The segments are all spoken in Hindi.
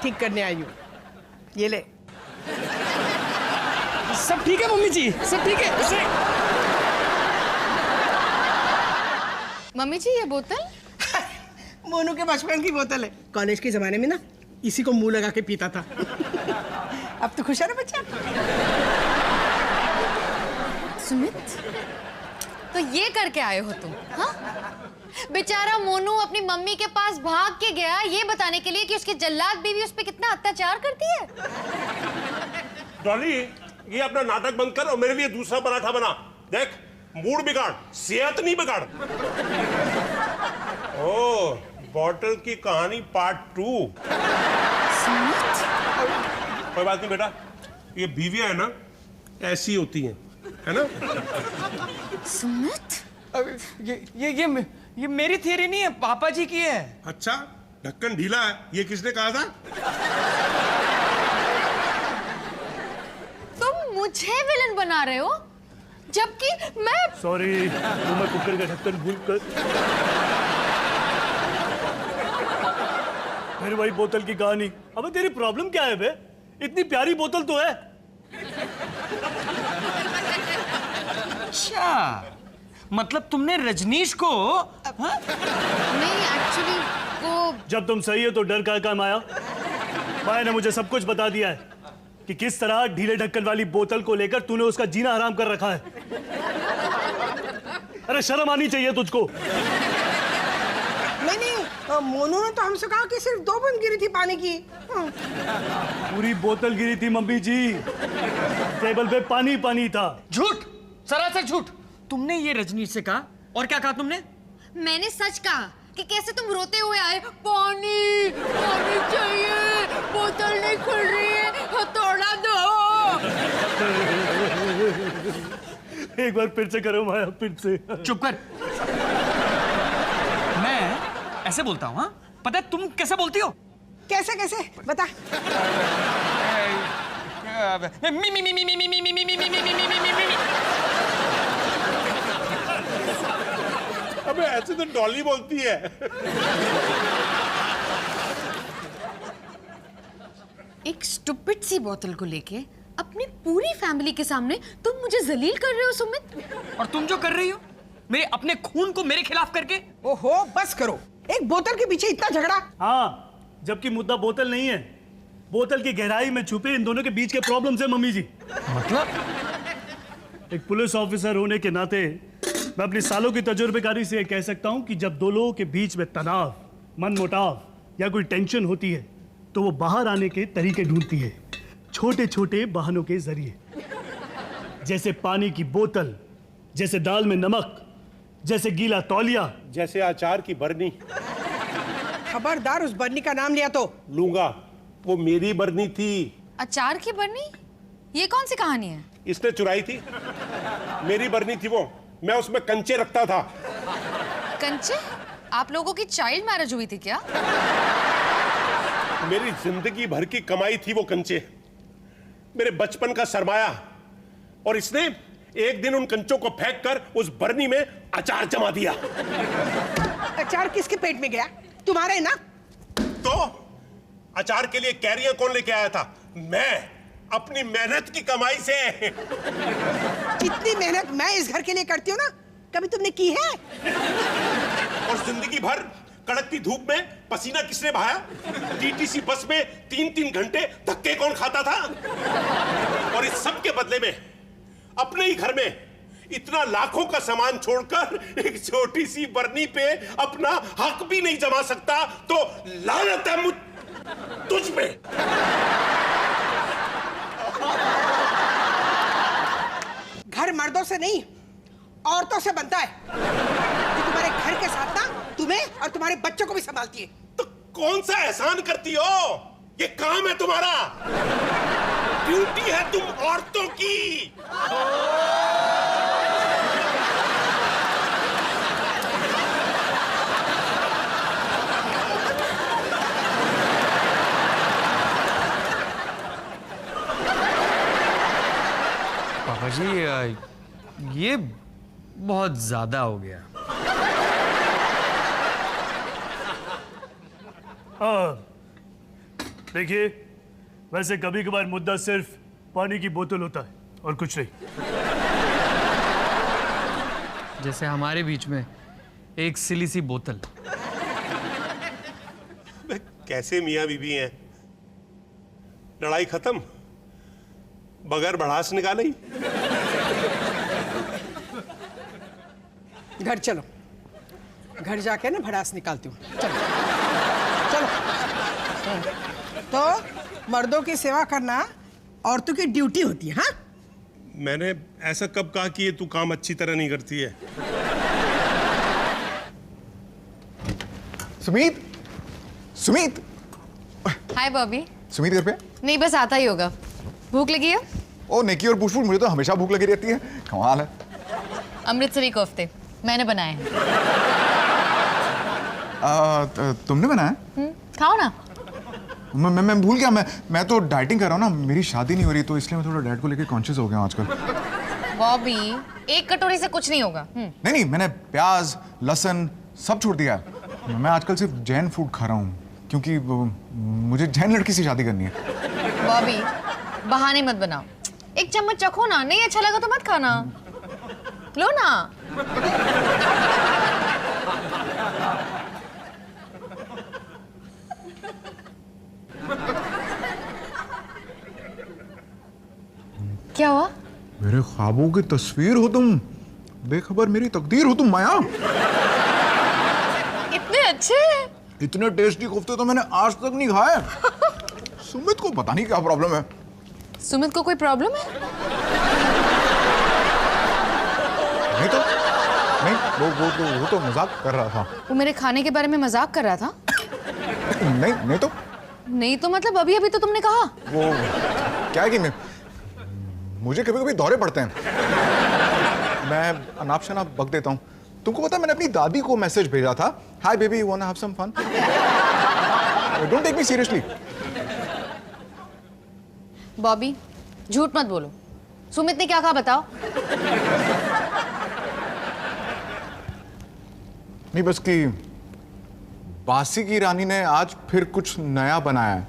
ठीक करने आई हूँ। ये ले। सब ठीक है मम्मी जी, सब ठीक है। मम्मी जी ये बोतल मोनू के बचपन की बोतल है। कॉलेज के जमाने में ना इसी को मुंह लगा के पीता था। अब तो खुश है ना बच्चा? सुमित, तो ये करके आए हो तुम? हाँ? बेचारा मोनू अपनी मम्मी के पास भाग के गया ये बताने के लिए कि उसकी जल्लाद बीवी उस पे कितना अत्याचार करती है। डॉली, ये अपना नाटक बंद कर और मेरे लिए दूसरा पराठा बना। देख, मूड बिगाड़, सेहत नहीं बिगाड़। ओह, बॉटल की कहानी पार्ट 2। कोई बात नहीं बेटा, ये बीवियां है ना ऐसी होती हैं, है ना? सुमित, ये मेरी थियरी नहीं है, पापा जी की है। अच्छा, ढक्कन ढीला है, ये किसने कहा था? तुम मुझे विलन बना रहे हो जबकि मैं। सॉरी, मैं कुकर का ढक्कन भूल कर। फिर वही बोतल की कहानी। अबे तेरी प्रॉब्लम क्या है बे? इतनी प्यारी बोतल तो है। अच्छा, मतलब तुमने रजनीश को? हाँ? नहीं, एक्चुअली वो। जब तुम सही है तो डर का काम आया? माया ने मुझे सब कुछ बता दिया है कि किस तरह ढीले ढक्कन वाली बोतल को लेकर तूने उसका जीना हराम कर रखा है। अरे शर्म आनी चाहिए तुझको। नहीं, मोनू ने तो हमसे कहा कि सिर्फ 2 बूंद गिरी थी पानी की। पूरी बोतल गिरी थी मम्मी जी। टेबल पे पानी पानी था। झूठ, सरासर झूठ। तुमने ये रजनीश से कहा? और क्या कहा तुमने? मैंने सच कहा कि कैसे तुम रोते हुए आए, पानी पानी चाहिए, बोतल नहीं खुल रही है, हथौड़ा दो। एक बार फिर से करो माया, फिर से। चुप कर। मैं ऐसे बोलता हूँ? हाँ, पता है तुम कैसे बोलती हो? कैसे कैसे बता। मी मी मी मी मी मी मी मी मी मी मी मी मी मी। अबे ऐसे तो डॉली बोलती है। एक स्टूपिड सी बोतल को लेके अपनी पूरी फैमिली के सामने तुम मुझे जलील कर रहे हो सुमित। और तुम जो कर रही हो मेरे अपने खून को मेरे खिलाफ करके। ओहो, बस करो। एक बोतल के पीछे इतना झगड़ा। हाँ, जबकि मुद्दा बोतल नहीं है, बोतल की गहराई में छुपे इन दोनों के बीच के प्रॉब्लम है मम्मी जी। मतलब एक पुलिस ऑफिसर होने के नाते मैं अपनी सालों की तजुर्बेकारी से कह सकता हूं कि जब 2 लोगों के बीच में तनाव, मनमुटाव या कोई टेंशन होती है तो वो बाहर आने के तरीके ढूंढती है, छोटे छोटे बहानों के जरिए। जैसे पानी की बोतल, जैसे दाल में नमक, जैसे गीला तौलिया, जैसे अचार की बरनी। खबरदार उस बरनी का नाम लिया तो लूंगा, वो मेरी बरनी थी। अचार की बरनी? ये कौन सी कहानी है? इसने चुराई थी, मेरी बरनी थी वो। मैं उसमें कंचे रखता था। कंचे? आप लोगों की चाइल्ड मैरिज हुई थी क्या? मेरी जिंदगी भर की कमाई थी वो कंचे, मेरे बचपन का सरमाया। और इसने एक दिन उन कंचों को फेंक कर उस बरनी में अचार जमा दिया। अचार किसके पेट में गया? तुम्हारे ना? तो अचार के लिए कैरियर कौन लेके आया था? मैं, अपनी मेहनत की कमाई से। जितनी मेहनत मैं इस घर के लिए करती हूँ ना, कभी तुमने की है? और जिंदगी भर कड़कती धूप में पसीना किसने बहाया? टीटीसी बस में 3-3 घंटे धक्के कौन खाता था? और इस सब के बदले में अपने ही घर में इतना लाखों का सामान छोड़कर एक छोटी सी बरनी पे अपना हक भी नहीं जमा सकता, तो लानत है तुझ पे। घर मर्दों से नहीं, औरतों से बनता है। कि तुम्हारे घर के साथ ना तुम्हें और तुम्हारे बच्चों को भी संभालती है। तो कौन सा एहसान करती हो? ये काम है तुम्हारा, ड्यूटी है तुम औरतों की। पापा जी ये बहुत ज्यादा हो गया। देखिए, वैसे कभी कभार मुद्दा सिर्फ पानी की बोतल होता है और कुछ नहीं। जैसे हमारे बीच में एक सिली सी बोतल। कैसे मियाँ बीवी हैं? लड़ाई खत्म बगैर भड़ास निकाले ही। घर चलो, घर जाके ना भड़ास निकालती हूँ। चलो चलो। तो मर्दों की सेवा करना औरतों की ड्यूटी होती है। हाँ, मैंने ऐसा कब कहा कि ये तू काम अच्छी तरह नहीं करती है? सुमित, सुमित, हाय बॉबी। सुमित घर पे? नहीं, बस आता ही होगा। भूख लगी है? ओ निकी और पूछ, मुझे तो हमेशा भूख लगी रहती है। कमाल है। अमृतसरी कोफ्ते मैंने बनाए हैं। तुमने बनाया? खाओ ना। मैं भूल गया। मैं तो डाइटिंग कर रहा हूँ ना, मेरी शादी नहीं हो रही, तो इसलिए मैं थोड़ा डाइट को लेकर कॉन्शियस हो गया हूँ आजकल। बॉबी, एक कटोरी से कुछ नहीं होगा। नहीं, मैंने प्याज लहसुन सब छोड़ दिया है। मैं आजकल सिर्फ जैन फूड खा रहा हूँ, क्योंकि मुझे जैन लड़की से शादी करनी है। बॉबी, बहाने मत बनाओ। एक चम्मच चखो ना, नहीं अच्छा लगा तो मत खाना। लो ना। क्या हुआ? मेरे ख्वाबों की तस्वीर हो तुम, बेखबर मेरी तकदीर हो तुम माया। इतने अच्छे। इतने टेस्टी कोफ्ते तो मैंने आज तक नहीं खाए। सुमित को पता नहीं क्या प्रॉब्लम है। सुमित को कोई प्रॉब्लम है? नहीं तो नहीं, वो तो मजाक कर रहा था। वो मेरे खाने के बारे में मजाक कर रहा था? नहीं तो नहीं तो मतलब अभी अभी तो तुमने कहा। वो क्या है कि मुझे कभी कभी दौरे पड़ते हैं, मैं अनाप शनाप बक देता हूँ। तुमको पता है, मैंने अपनी दादी को मैसेज भेजा था, hi baby you want to have some fun? Don't take me seriously. Bobby, झूठ मत बोलो। सुमित ने क्या कहा बताओ। नहीं, बस कि बासी की रानी ने आज फिर कुछ नया बनाया है।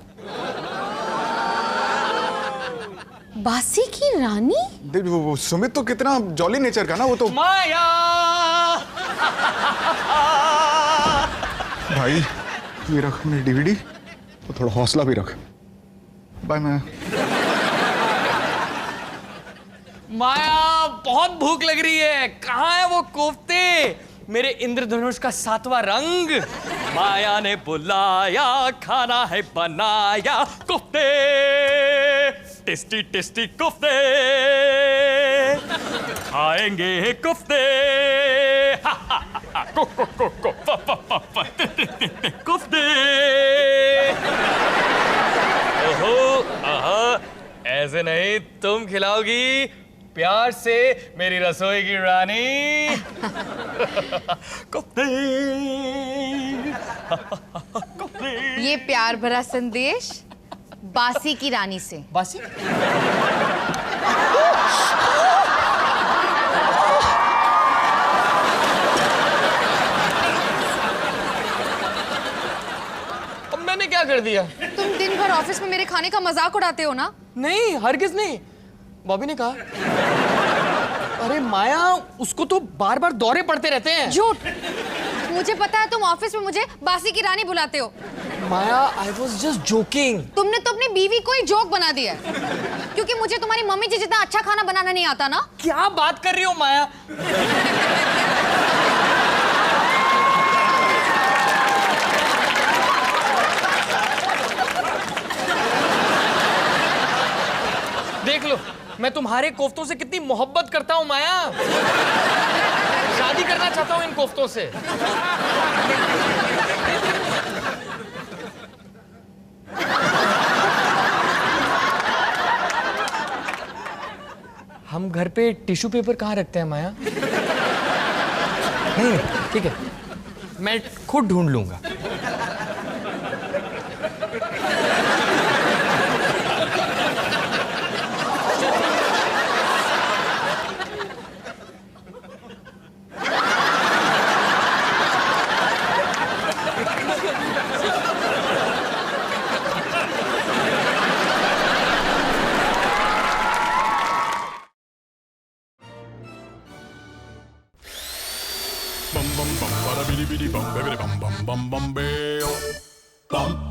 बासी की रानी? देख वो सुमित तो कितना जॉली नेचर का ना, वो तो। माया। भाई ये रख मेरी डीवीडी, तो थोड़ा हौसला भी रख। बाय माया। माया, बहुत भूख लग रही है। कहाँ है वो कोफ्ते? मेरे इंद्रधनुष का 7वां रंग। माया ने बुलाया, खाना है बनाया, कोफ्ते, टेस्टी टेस्टी कोफ्ते, खाएंगे कोफ्ते। कोफ्ते। ओहो, आहा, ऐसे नहीं, तुम खिलाओगी प्यार से मेरी रसोई की रानी। कोफ्ते। कोफ्ते। ये प्यार भरा संदेश बासी की रानी से। बासी? अब मैंने क्या कर दिया? तुम दिन भर ऑफिस में मेरे खाने का मजाक उड़ाते हो ना? नहीं, हरगिज नहीं। बॉबी ने कहा। अरे माया, उसको तो बार बार दौरे पड़ते रहते हैं। झूठ। मुझे पता है तुम ऑफिस में मुझे बासी की रानी बुलाते हो। माया, आई वॉज जस्ट जोकिंग। तुमने तो अपनी बीवी को ही जोक बना दिया है, क्योंकि मुझे तुम्हारी मम्मी जी जितना अच्छा खाना बनाना नहीं आता ना। क्या बात कर रही हो माया? देख लो, मैं तुम्हारे कोफ्तों से कितनी मोहब्बत करता हूं माया। शादी करना चाहता हूं इन कोफ्तों से। हम घर पे टिश्यू पेपर कहाँ रखते हैं माया? नहीं, ठीक है, मैं खुद ढूंढ लूंगा। bum bum bum, bada bidi bidi bum, bidi bum bum bum bum, bum.